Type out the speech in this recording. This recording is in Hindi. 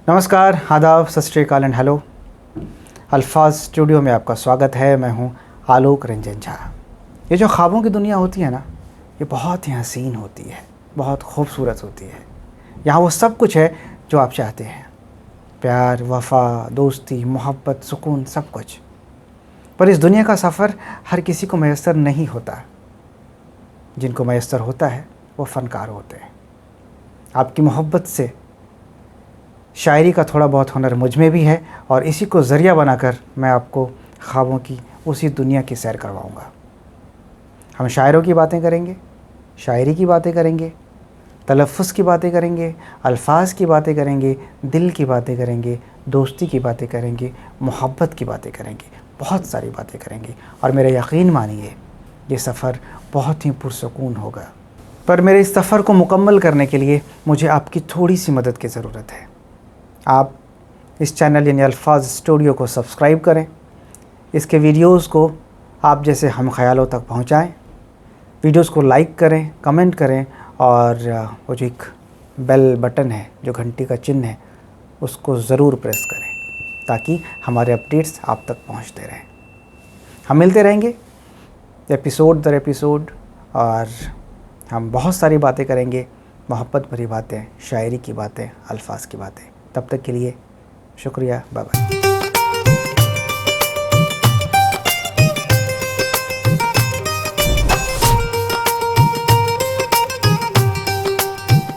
नमस्कार, आदाब, सत श्री अकाल एंड हेलो। अल्फाज स्टूडियो में आपका स्वागत है। मैं हूं आलोक रंजन झा। ये जो ख्वाबों की दुनिया होती है ना, ये बहुत ही हसीन होती है, बहुत खूबसूरत होती है। यहाँ वो सब कुछ है जो आप चाहते हैं, प्यार, वफ़ा, दोस्ती, मोहब्बत, सुकून, सब कुछ। पर इस दुनिया का सफ़र हर किसी को मैसर नहीं होता। जिनको मैसर होता है वो फ़नकार होते हैं। आपकी मोहब्बत से शायरी का थोड़ा बहुत हुनर मुझ में भी है और इसी को ज़रिया बनाकर मैं आपको ख्वाबों की उसी दुनिया की सैर करवाऊंगा। हम शायरों की बातें करेंगे, शायरी की बातें करेंगे, तलफ़्फ़ुज़ की बातें करेंगे, अल्फाज की बातें करेंगे, दिल की बातें करेंगे, दोस्ती की बातें करेंगे, मोहब्बत की बातें करेंगे, बहुत सारी बातें करेंगे। और मेरा यकीन मानिए, ये सफ़र बहुत ही पुरसुकून होगा। पर मेरे इस सफ़र को मुकम्मल करने के लिए मुझे आपकी थोड़ी सी मदद की ज़रूरत है। आप इस चैनल यानी अल्फाज स्टूडियो को सब्सक्राइब करें, इसके वीडियोस को आप जैसे हम ख़यालों तक पहुंचाएं, वीडियोस को लाइक करें, कमेंट करें और वो जो एक बेल बटन है, जो घंटी का चिन्ह है, उसको ज़रूर प्रेस करें ताकि हमारे अपडेट्स आप तक पहुंचते रहें। हम मिलते रहेंगे एपिसोड दर एपिसोड और हम बहुत सारी बातें करेंगे, मोहब्बत भरी बातें, शायरी की बातें, अल्फाज की बातें। तब तक के लिए शुक्रिया, बाय बाय।